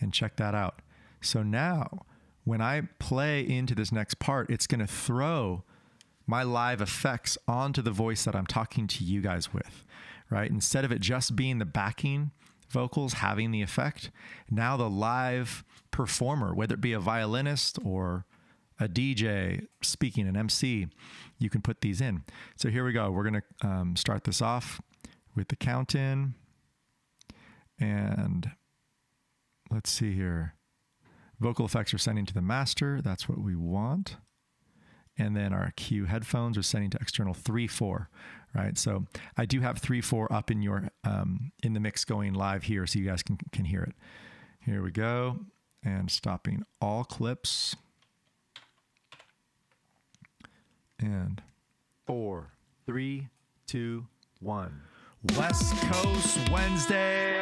A: And check that out. So now when I play into this next part, it's going to throw my live effects onto the voice that I'm talking to you guys with, right? Instead of it just being the backing vocals having the effect, now the live performer, whether it be a violinist or a DJ speaking, an MC, you can put these in. So here we go. We're going to start this off with the count in. And let's see here. Vocal effects are sending to the master. That's what we want. And then our Q headphones are sending to external 3-4, right? So I do have 3-4 up in your in the mix going live here, so you guys can hear it. Here we go, and stopping all clips. And 4, 3, 2, 1. West Coast Wednesday.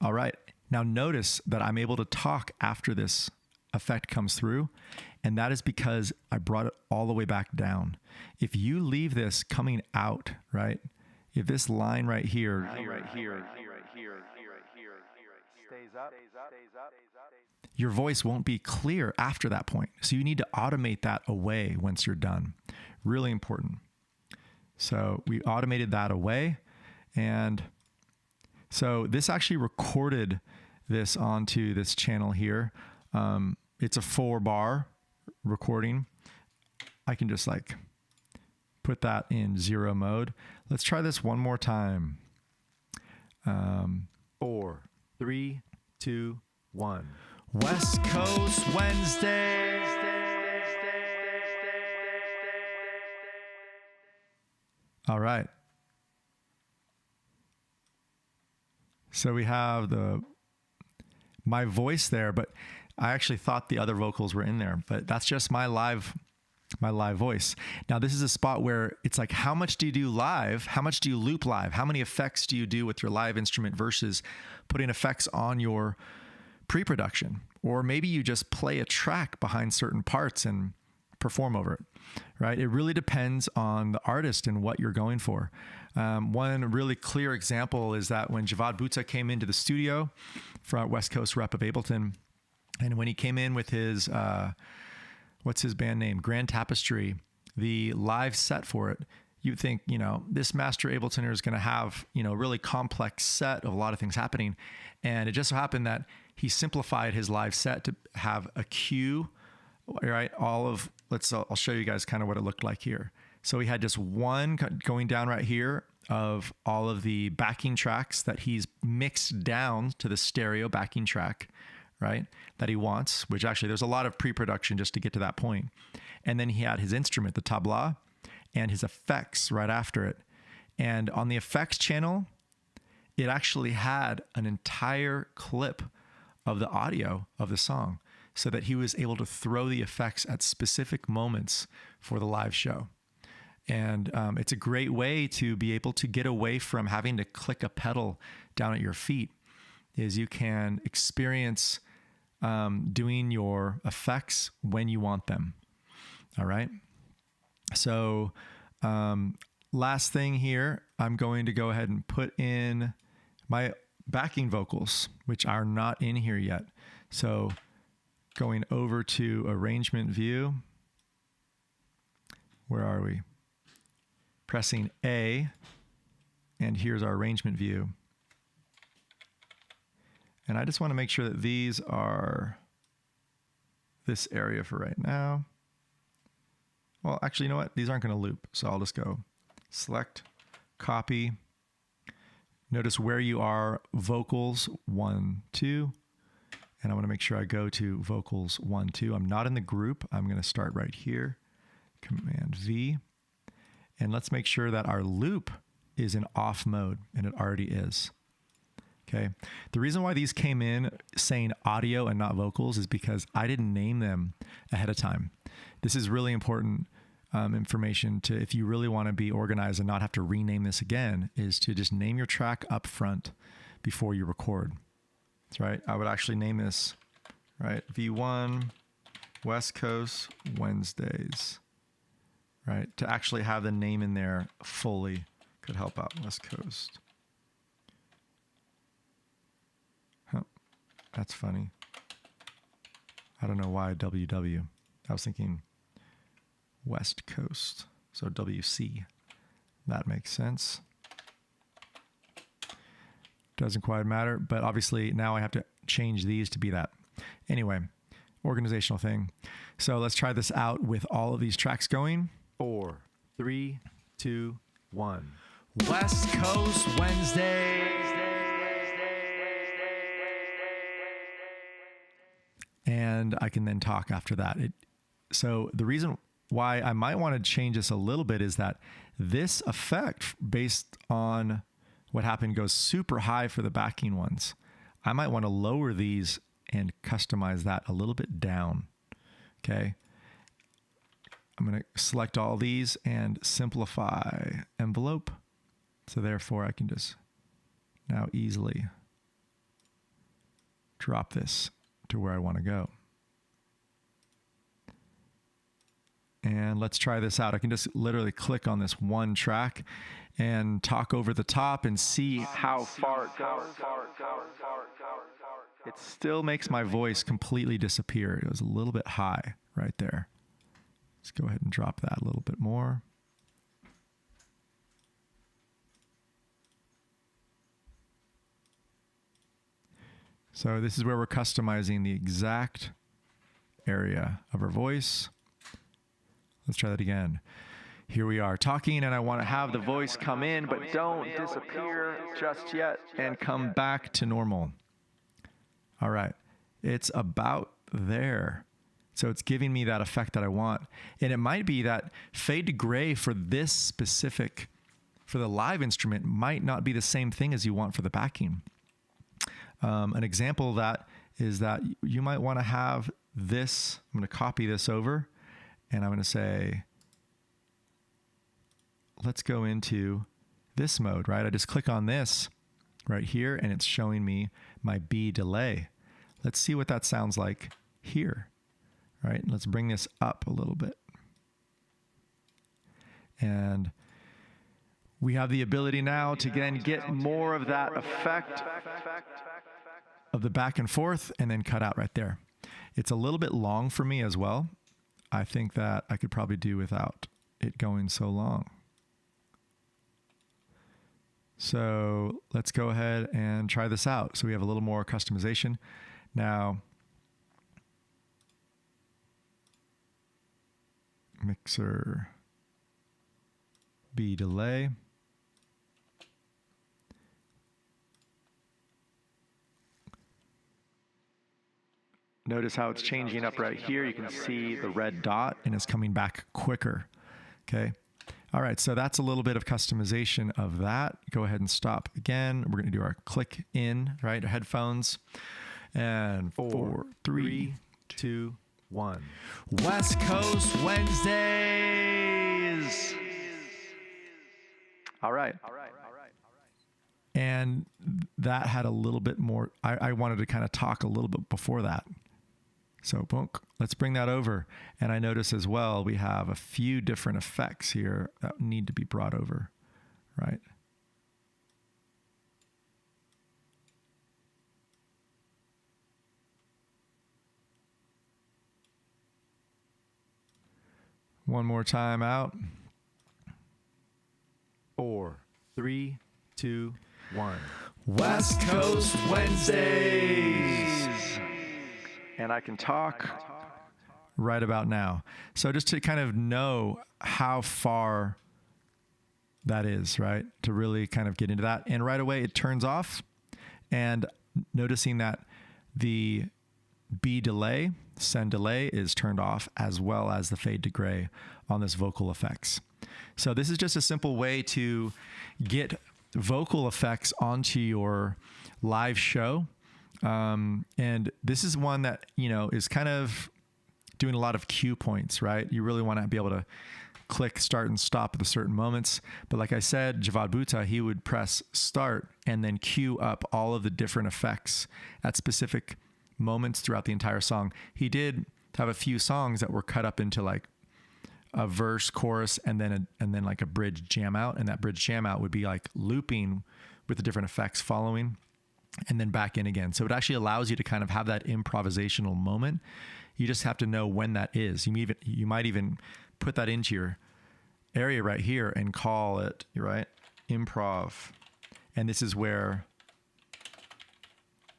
A: All right. Now notice that I'm able to talk after this effect comes through, and that is because I brought it all the way back down. If you leave this coming out, right? If this line right here stays up, your voice won't be clear after that point. So you need to automate that away once you're done. Really important. So we automated that away, and so this actually recorded this onto this channel here. It's a 4-bar recording. I can just like put that in 0 mode. Let's try this one more time. 4, 3, 2, 1. West Coast Wednesday. All right. So we have my voice there, but I actually thought the other vocals were in there, but that's just my live voice. Now this is a spot where it's like, how much do you do live? How much do you loop live? How many effects do you do with your live instrument versus putting effects on your pre-production? Or maybe you just play a track behind certain parts and perform over it, right? It really depends on the artist and what you're going for. One really clear example is that when Javad Butta came into the studio from West Coast rep of Ableton, and when he came in with his, what's his band name? Grand Tapestry, the live set for it, you'd think, this master Abletoner is going to have, a really complex set of a lot of things happening. And it just so happened that he simplified his live set to have a cue, right? I'll show you guys kind of what it looked like here. So he had just one going down right here of all of the backing tracks that he's mixed down to the stereo backing track, right? That he wants, which actually there's a lot of pre-production just to get to that point. And then he had his instrument, the tabla, and his effects right after it. And on the effects channel, it actually had an entire clip of the audio of the song so that he was able to throw the effects at specific moments for the live show. And it's a great way to be able to get away from having to click a pedal down at your feet, is you can experience doing your effects when you want them. All right. So last thing here, I'm going to go ahead and put in my backing vocals, which are not in here yet. So going over to arrangement view, where are we? Pressing A, and here's our arrangement view. And I just want to make sure that these are this area for right now. Well, actually, you know what? These aren't going to loop. So I'll just go select, copy. Notice where you are, vocals 1, 2. And I want to make sure I go to vocals 1, 2. I'm not in the group. I'm going to start right here. Command V. And let's make sure that our loop is in off mode, and it already is. Okay. The reason why these came in saying audio and not vocals is because I didn't name them ahead of time. This is really important information to, if you really want to be organized and not have to rename this again, is to just name your track up front before you record. That's right. I would actually name this, right? V1 West Coast Wednesdays, right? To actually have the name in there fully could help out. West Coast. Huh. That's funny. I don't know why WW. I was thinking West Coast. So WC. That makes sense. Doesn't quite matter, but obviously now I have to change these to be that. Anyway, organizational thing. So let's try this out with all of these tracks going.
B: 4, 3, 2, 1.
A: West Coast Wednesday. And I can then talk after that. So the reason why I might want to change this a little bit is that this effect, based on what happened, goes super high for the backing ones. I might want to lower these and customize that a little bit down. Okay. I'm going to select all these and simplify envelope. So therefore I can just now easily drop this to where I want to go. And let's try this out. I can just literally click on this one track and talk over the top and see how far it goes. It still makes my voice completely disappear. It was a little bit high right there. Let's go ahead and drop that a little bit more. So this is where we're customizing the exact area of our voice. Let's try that again. Here we are talking, and I want to have the voice come in, but don't disappear just yet and come back to normal. All right. It's about there. So it's giving me that effect that I want. And it might be that fade to gray for this specific, for the live instrument, might not be the same thing as you want for the backing. An example of that is that you might want to have this. I'm going to copy this over, and I'm going to say, let's go into this mode, right? I just click on this right here, and it's showing me my B delay. Let's see what that sounds like here, right? Let's bring this up a little bit. And we have the ability now to then get more of that effect of the back and forth and then cut out right there. It's a little bit long for me as well. I think that I could probably do without it going so long. So let's go ahead and try this out. So we have a little more customization. Now, mixer B delay. Notice how it's changing up right here. You can see the red dot, and it's coming back quicker. Okay. All right. So that's a little bit of customization of that. Go ahead and stop again. We're going to do our click in, right? Our headphones. And 4, 3, 2, 1. West Coast Wednesdays. All right. And that had a little bit more. I wanted to kind of talk a little bit before that. So boom, let's bring that over. And I notice as well, we have a few different effects here that need to be brought over, right? One more time out.
B: 4, 3, 2, 1.
A: West Coast Wednesdays. And I can talk right about now. So just to kind of know how far that is, right? To really kind of get into that. And right away it turns off. And noticing that the B delay, send delay, is turned off, as well as the fade to gray on this vocal effects. So this is just a simple way to get vocal effects onto your live show. And this is one that, you know, is kind of doing a lot of cue points, right? You really want to be able to click start and stop at the certain moments. But like I said, Javad Butta, he would press start and then cue up all of the different effects at specific moments throughout the entire song. He did have a few songs that were cut up into like a verse, chorus, and then like a bridge jam out. And that bridge jam out would be like looping with the different effects following and then back in again. So it actually allows you to kind of have that improvisational moment You just have to know when that is. You might even put that into your area right here and call it, right, improv. And this is where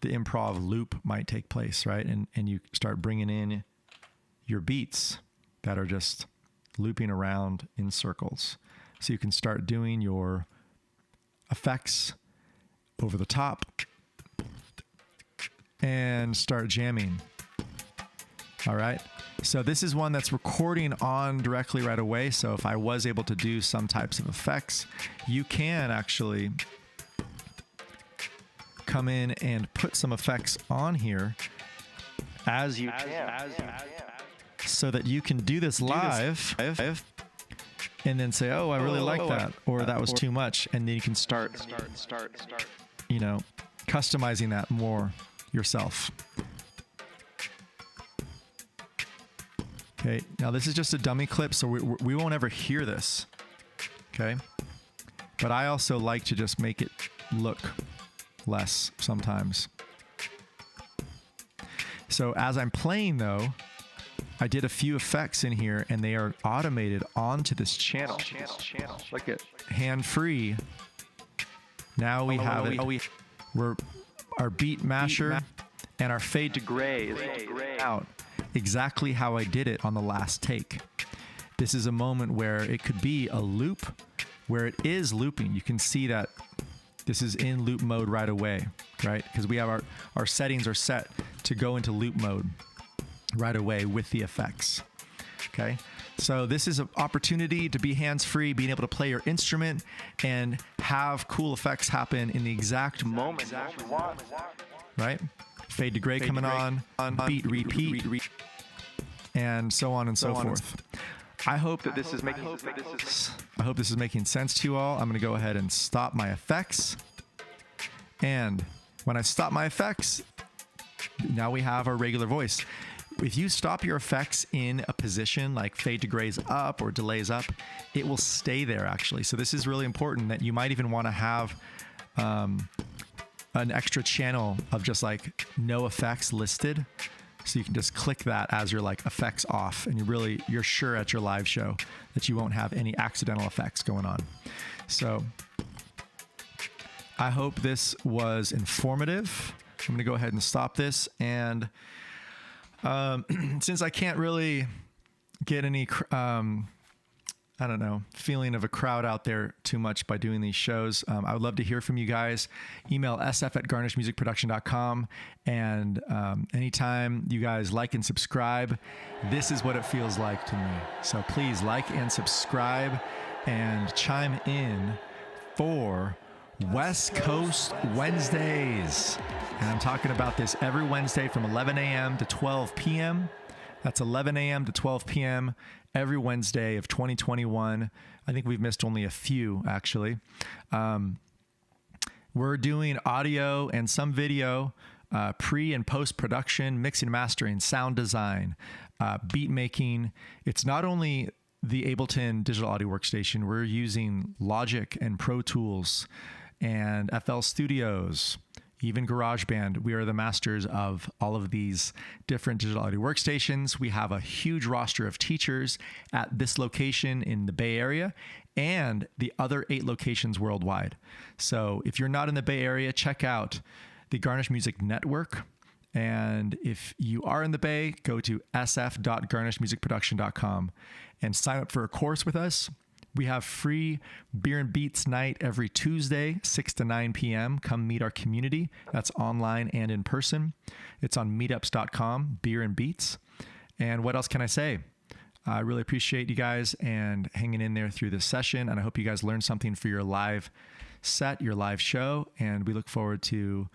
A: the improv loop might take place, right? And you start bringing in your beats that are just looping around in circles. So you can start doing your effects over the top and start jamming. All right. So this is one that's recording on directly right away. So if I was able to do some types of effects, you can actually come in and put some effects on here as you jam, so that you can do this live and then say, oh, I really like that, or that was too much. And then you can start, you know, customizing that more yourself. Okay, now this is just a dummy clip, so we won't ever hear this, okay? But I also like to just make it look less sometimes. So as I'm playing though, I did a few effects in here and they are automated onto this channel. Look at hand-free. Now we have it. Our beat masher and our fade to gray is out exactly how I did it on the last take. This is a moment where it could be a loop where it is looping. You can see that this is in loop mode right away, right? Because we have our settings are set to go into loop mode right away with the effects. Okay. So this is an opportunity to be hands-free, being able to play your instrument and have cool effects happen in the exact moment you want, right? Fade to gray coming on, beat, repeat, and so on and so forth. I hope that this is making sense to you all. I'm going to go ahead and stop my effects. And when I stop my effects, now we have our regular voice. If you stop your effects in a position like fade to gray's up or delay's up, it will stay there actually. So this is really important that you might even want to have an extra channel of just like no effects listed. So you can just click that as your like effects off, and you're sure at your live show that you won't have any accidental effects going on. So I hope this was informative. I'm going to go ahead and stop this. And since I can't really get any, I don't know, feeling of a crowd out there too much by doing these shows, I would love to hear from you guys. Email sf@garnishmusicproduction.com. And anytime you guys like and subscribe, this is what it feels like to me. So please like and subscribe and chime in for West Coast Wednesdays. And I'm talking about this every Wednesday from 11 a.m. to 12 p.m. That's 11 a.m. to 12 p.m. every Wednesday of 2021. I think we've missed only a few, actually. We're doing audio and some video, pre and post-production, mixing and mastering, sound design, beat making. It's not only the Ableton digital audio workstation. We're using Logic and Pro Tools and FL Studios, even GarageBand. We are the masters of all of these different digital audio workstations. We have a huge roster of teachers at this location in the Bay Area and the other 8 locations worldwide. So if you're not in the Bay Area, check out the Garnish Music Network. And if you are in the Bay, go to sf.garnishmusicproduction.com and sign up for a course with us. We have free Beer and Beats night every Tuesday, 6 to 9 p.m. Come meet our community. That's online and in person. It's on meetups.com, Beer and Beats. And what else can I say? I really appreciate you guys and hanging in there through this session. And I hope you guys learned something for your live set, your live show. And we look forward to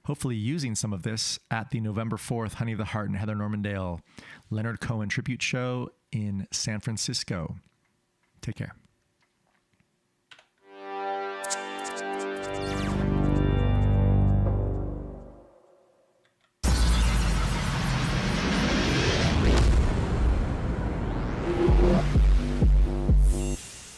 A: hopefully using some of this at the November 4th Honey of the Heart and Heather Normandale Leonard Cohen tribute show in San Francisco. Take care.